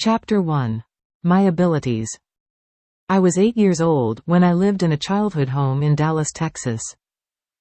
Chapter 1. My Abilities. I was 8 years old when I lived in a childhood home in Dallas, Texas.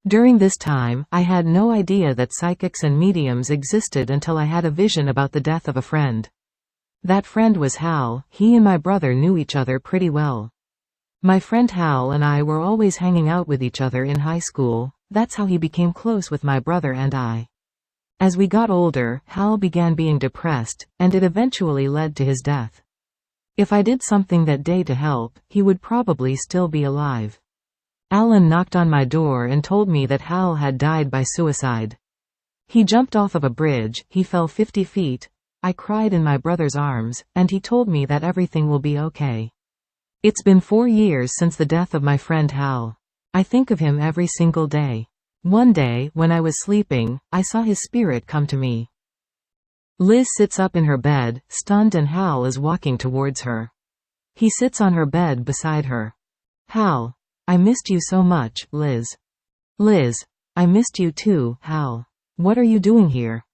During this time, I had no idea that psychics and mediums existed until I had a vision about the death of a friend. That friend was Hal. He and my brother knew each other pretty well. My friend Hal and I were always hanging out with each other in high school. That's how he became close with my brother and I. As we got older, Hal began being depressed, and it eventually led to his death. If I did something that day to help, he would probably still be alive. Alan knocked on my door and told me that Hal had died by suicide. He jumped off of a bridge, he fell 50 feet. I cried in my brother's arms, and he told me that everything will be okay. It's been 4 years since the death of my friend Hal. I think of him every single day. One day, when I was sleeping, I saw his spirit come to me. Liz sits up in her bed, stunned, and Hal is walking towards her. He sits on her bed beside her. Hal, I missed you so much, Liz. Liz, I missed you too, Hal. What are you doing here?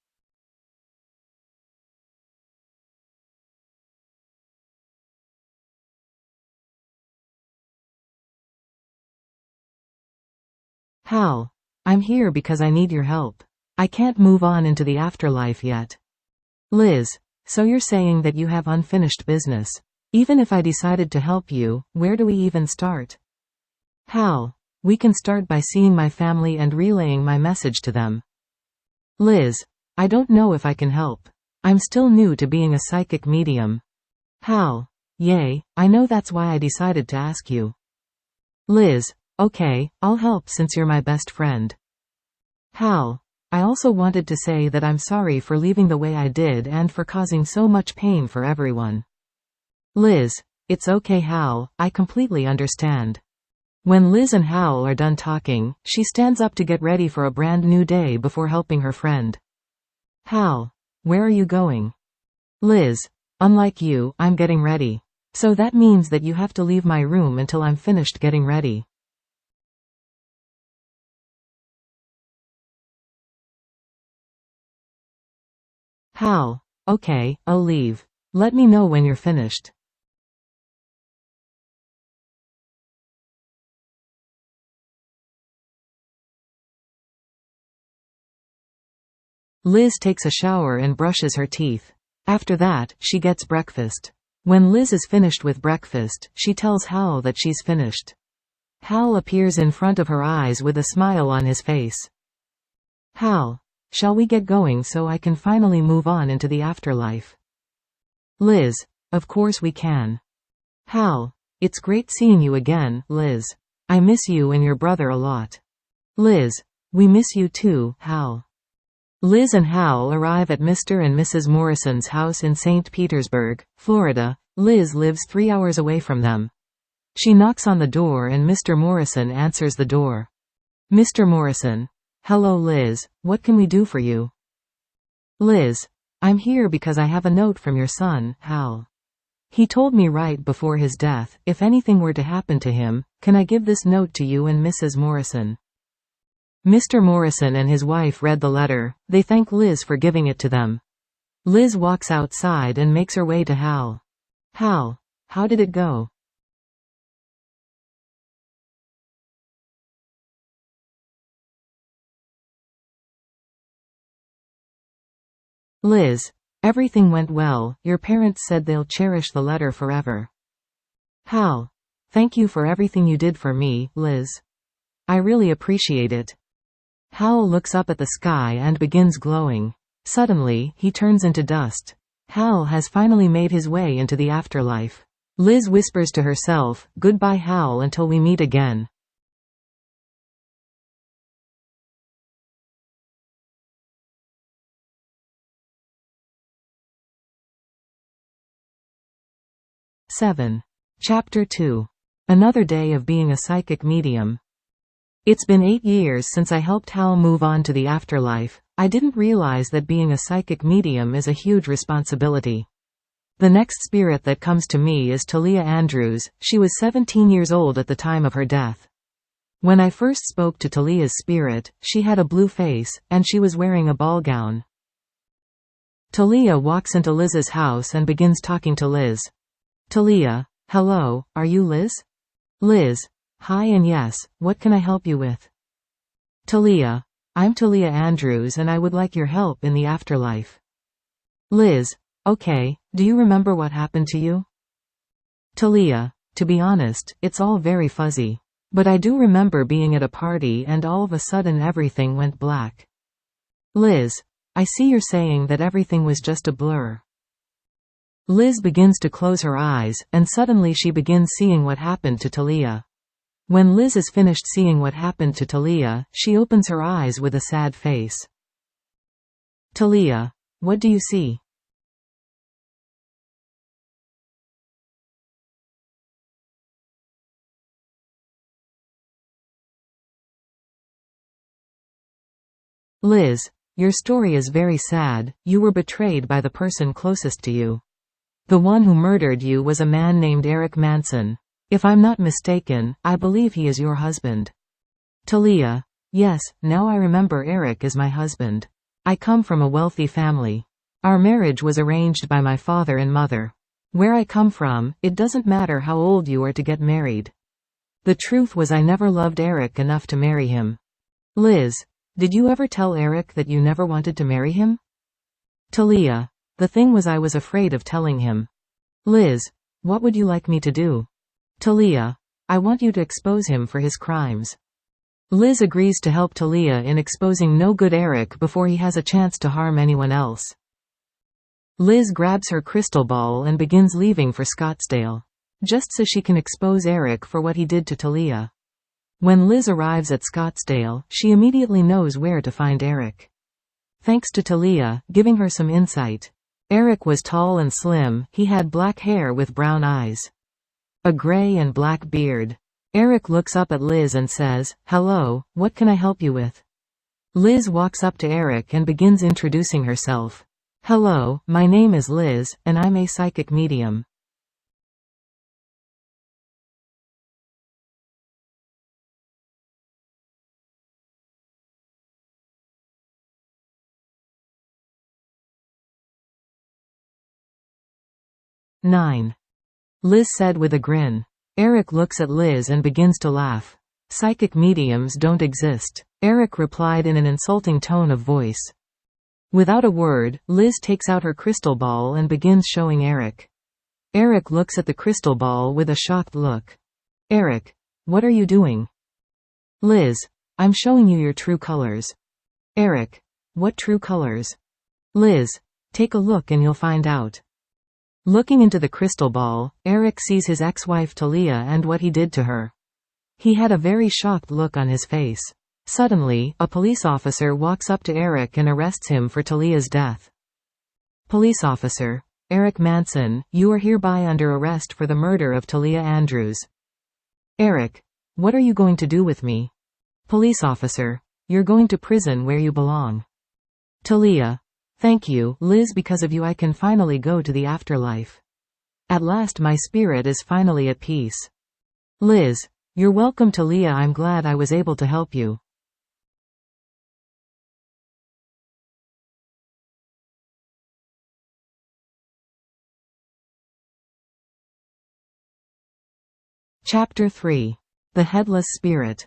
Hal, I'm here because I need your help. I can't move on into the afterlife yet. Liz, so you're saying that you have unfinished business. Even if I decided to help you, where do we even start? Hal, we can start by seeing my family and relaying my message to them. Liz, I don't know if I can help. I'm still new to being a psychic medium. Hal, yay, I know, that's why I decided to ask you. Liz, okay, I'll help since you're my best friend. Hal, I also wanted to say that I'm sorry for leaving the way I did and for causing so much pain for everyone. Liz, it's okay, Hal, I completely understand. When Liz and Hal are done talking, she stands up to get ready for a brand new day before helping her friend. Hal, where are you going? Liz, unlike you, I'm getting ready. So that means that you have to leave my room until I'm finished getting ready. Hal, okay, I'll leave. Let me know when you're finished. Liz takes a shower and brushes her teeth. After that, she gets breakfast. When Liz is finished with breakfast, she tells Hal that she's finished. Hal appears in front of her eyes with a smile on his face. Hal, shall we get going so I can finally move on into the afterlife? Liz, of course we can. Hal, it's great seeing you again, Liz. I miss you and your brother a lot. Liz, we miss you too, Hal. Liz and Hal arrive at Mr. and Mrs. Morrison's house in St. Petersburg, Florida. Liz lives 3 hours away from them. She knocks on the door and Mr. Morrison answers the door. Mr. Morrison. Hello Liz, what can we do for you? Liz, I'm here because I have a note from your son, Hal. He told me right before his death, if anything were to happen to him, can I give this note to you and Mrs. Morrison? Mr. Morrison and his wife read the letter. They thank Liz for giving it to them. Liz walks outside and makes her way to Hal. Hal, how did it go? Liz, everything went well. Your parents said they'll cherish the letter forever. Hal, thank you for everything you did for me, Liz. I really appreciate it. Hal looks up at the sky and begins glowing. Suddenly, he turns into dust. Hal has finally made his way into the afterlife. Liz whispers to herself, "Goodbye, Hal, until we meet again." '7. Chapter 2. Another day of being a psychic medium. It's been 8 years since I helped Hal move on to the afterlife. I didn't realize that being a psychic medium is a huge responsibility. The next spirit that comes to me is Talia Andrews. She was 17 years old at the time of her death. When I first spoke to Talia's spirit, she had a blue face, and she was wearing a ball gown. Talia walks into Liz's house and begins talking to Liz. Talia: hello, are you Liz? Liz: hi and yes, what can I help you with? Talia: I'm Talia Andrews and I would like your help in the afterlife. Liz: okay, do you remember what happened to you? Talia: to be honest, it's all very fuzzy. But I do remember being at a party and all of a sudden everything went black. Liz: I see you're saying that everything was just a blur. Liz begins to close her eyes, and suddenly she begins seeing what happened to Talia. When Liz is finished seeing what happened to Talia, she opens her eyes with a sad face. Talia: what do you see? Liz: your story is very sad. You were betrayed by the person closest to you. The one who murdered you was a man named Eric Manson. If I'm not mistaken, I believe he is your husband. Talia: yes, now I remember Eric is my husband. I come from a wealthy family. Our marriage was arranged by my father and mother. Where I come from, it doesn't matter how old you are to get married. The truth was I never loved Eric enough to marry him. Liz: did you ever tell Eric that you never wanted to marry him? Talia: the thing was I was afraid of telling him. Liz: what would you like me to do? Talia: I want you to expose him for his crimes. Liz agrees to help Talia in exposing no good Eric before he has a chance to harm anyone else. Liz grabs her crystal ball and begins leaving for Scottsdale. Just so she can expose Eric for what he did to Talia. When Liz arrives at Scottsdale, she immediately knows where to find Eric. Thanks to Talia, giving her some insight. Eric was tall and slim, he had black hair with brown eyes. A gray and black beard. Eric looks up at Liz and says, hello, what can I help you with? Liz walks up to Eric and begins introducing herself. Hello, my name is Liz, and I'm a psychic medium. "9. Liz said with a grin. Eric looks at Liz and begins to laugh. Psychic mediums don't exist. Eric replied in an insulting tone of voice. Without a word, Liz takes out her crystal ball and begins showing Eric. Eric looks at the crystal ball with a shocked look. Eric, what are you doing? Liz, I'm showing you your true colors. Eric, what true colors? Liz, take a look and you'll find out. Looking into the crystal ball, Eric sees his ex-wife Talia and what he did to her. He had a very shocked look on his face. Suddenly, a police officer walks up to Eric and arrests him for Talia's death. Police officer, Eric Manson, you are hereby under arrest for the murder of Talia Andrews. Eric, what are you going to do with me? Police officer, you're going to prison where you belong. Talia, thank you, Liz, because of you I can finally go to the afterlife. At last my spirit is finally at peace. Liz, you're welcome Talia, I'm glad I was able to help you. Chapter 3. The Headless Spirit.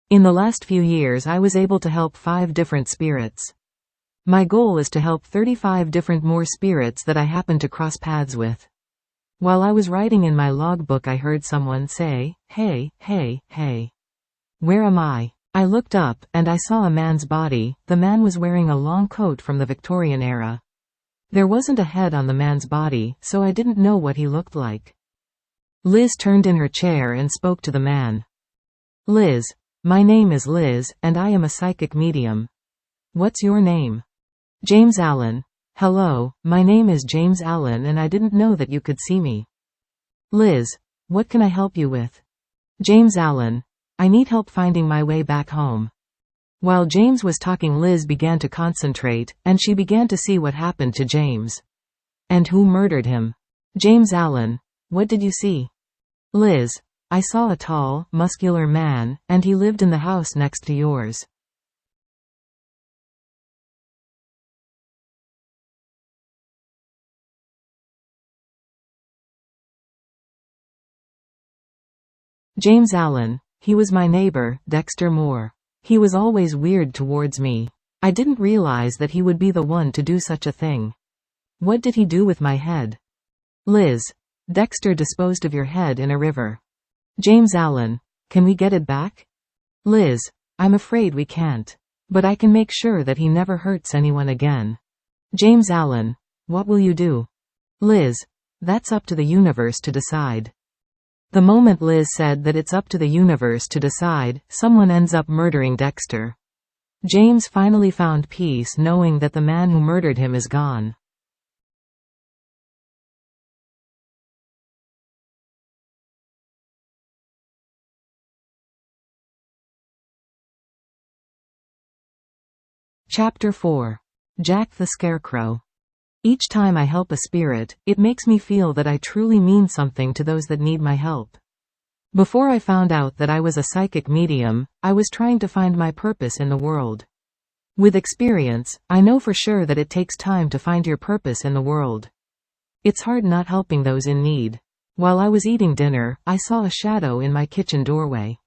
In the last few years I was able to help 5 different spirits. My goal is to help 35 different more spirits that I happen to cross paths with. While I was writing in my logbook I heard someone say, hey, hey, hey. Where am I? I looked up, and I saw a man's body. The man was wearing a long coat from the Victorian era. There wasn't a head on the man's body, so I didn't know what he looked like. Liz turned in her chair and spoke to the man. Liz, my name is Liz, and I am a psychic medium. What's your name? James Allen. Hello, my name is James Allen and I didn't know that you could see me. Liz, what can I help you with? James Allen. I need help finding my way back home. While James was talking, Liz began to concentrate, and she began to see what happened to James. And who murdered him? James Allen. What did you see? Liz, I saw a tall, muscular man, and he lived in the house next to yours. James Allen. He was my neighbor, Dexter Moore. He was always weird towards me. I didn't realize that he would be the one to do such a thing. What did he do with my head? Liz. Dexter disposed of your head in a river. James Allen. Can we get it back? Liz. I'm afraid we can't. But I can make sure that he never hurts anyone again. James Allen. What will you do? Liz. That's up to the universe to decide. The moment Liz said that it's up to the universe to decide, someone ends up murdering Dexter. James finally found peace knowing that the man who murdered him is gone. Chapter 4. Jack the Scarecrow. Each time I help a spirit, it makes me feel that I truly mean something to those that need my help. Before I found out that I was a psychic medium, I was trying to find my purpose in the world. With experience, I know for sure that it takes time to find your purpose in the world. It's hard not helping those in need. While I was eating dinner, I saw a shadow in my kitchen doorway.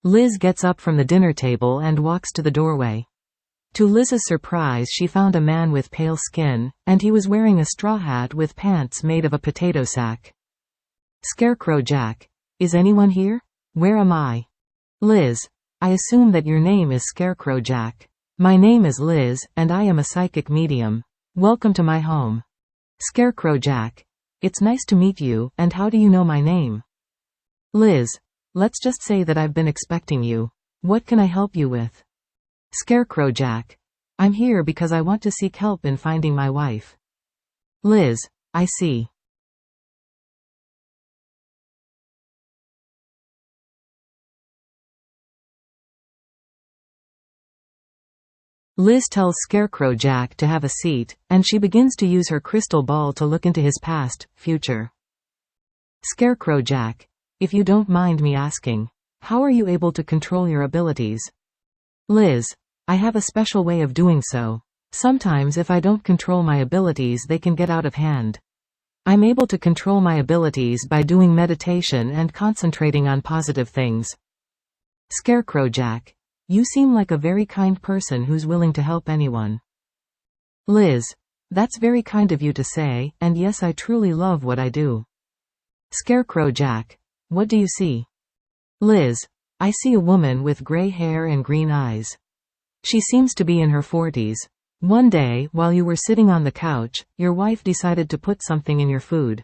Liz gets up from the dinner table and walks to the doorway. To Liz's surprise, she found a man with pale skin, and he was wearing a straw hat with pants made of a potato sack. Scarecrow Jack. Is anyone here? Where am I? Liz. I assume that your name is Scarecrow Jack. My name is Liz, and I am a psychic medium. Welcome to my home. Scarecrow Jack. It's nice to meet you, and how do you know my name? Liz. Let's just say that I've been expecting you. What can I help you with? Scarecrow Jack. I'm here because I want to seek help in finding my wife. Liz. I see. Liz tells Scarecrow Jack to have a seat, and she begins to use her crystal ball to look into his past, future. Scarecrow Jack. If you don't mind me asking, how are you able to control your abilities? Liz. I have a special way of doing so. Sometimes if I don't control my abilities, they can get out of hand. I'm able to control my abilities by doing meditation and concentrating on positive things. Scarecrow Jack. You seem like a very kind person who's willing to help anyone. Liz. That's very kind of you to say, and yes, I truly love what I do. Scarecrow Jack. What do you see? Liz. I see a woman with gray hair and green eyes. She seems to be in her 40s. One day, while you were sitting on the couch, your wife decided to put something in your food.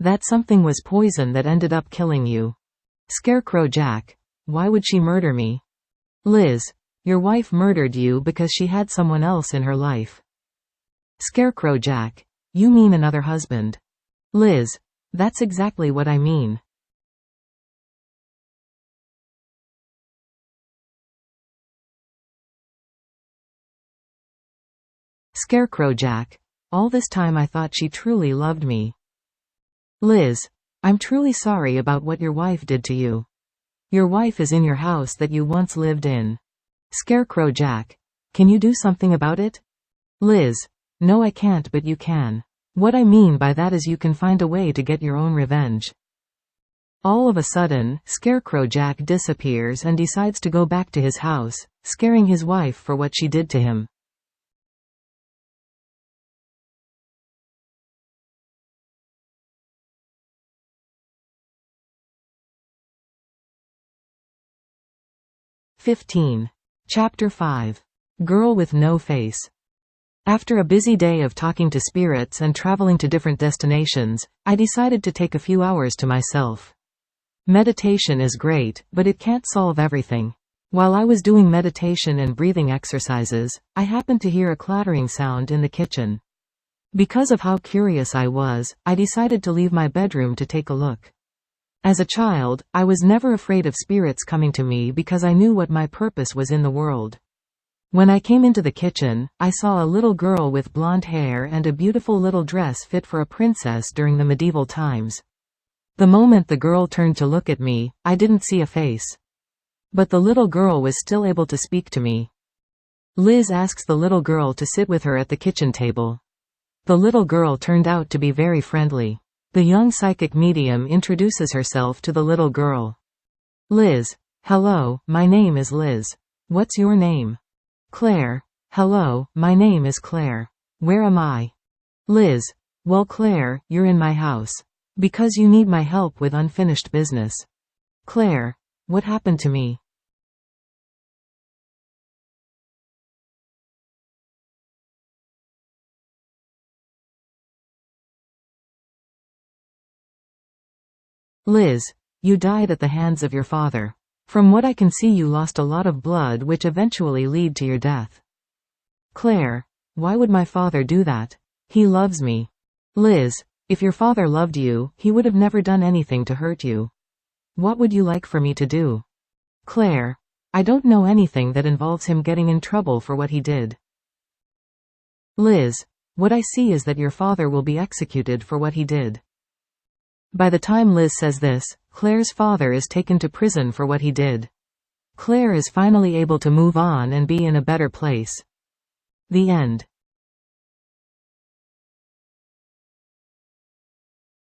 That something was poison that ended up killing you. Scarecrow Jack. Why would she murder me? Liz. Your wife murdered you because she had someone else in her life. Scarecrow Jack. You mean another husband? Liz. That's exactly what I mean. Scarecrow Jack. All this time I thought she truly loved me. Liz. I'm truly sorry about what your wife did to you. Your wife is in your house that you once lived in. Scarecrow Jack. Can you do something about it? Liz. No, I can't, but you can. What I mean by that is you can find a way to get your own revenge. All of a sudden, Scarecrow Jack disappears and decides to go back to his house, scaring his wife for what she did to him. Chapter 5. Girl with No Face. After a busy day of talking to spirits and traveling to different destinations, I decided to take a few hours to myself. Meditation is great, but it can't solve everything. While I was doing meditation and breathing exercises, I happened to hear a clattering sound in the kitchen. Because of how curious I was, I decided to leave my bedroom to take a look. As a child, I was never afraid of spirits coming to me because I knew what my purpose was in the world. When I came into the kitchen, I saw a little girl with blonde hair and a beautiful little dress fit for a princess during the medieval times. The moment the girl turned to look at me, I didn't see a face. But the little girl was still able to speak to me. Liz asks the little girl to sit with her at the kitchen table. The little girl turned out to be very friendly. The young psychic medium introduces herself to the little girl. Liz. Hello, my name is Liz. What's your name? Claire. Hello, my name is Claire. Where am I? Liz. Well, Claire, you're in my house. Because you need my help with unfinished business. Claire. What happened to me? Liz. You died at the hands of your father. From what I can see, you lost a lot of blood, which eventually lead to your death. Claire. Why would my father do that? He loves me. Liz. If your father loved you, he would have never done anything to hurt you. What would you like for me to do? Claire. I don't know anything that involves him getting in trouble for what he did. Liz. What I see is that your father will be executed for what he did. By the time Liz says this, Claire's father is taken to prison for what he did. Claire is finally able to move on and be in a better place. The end.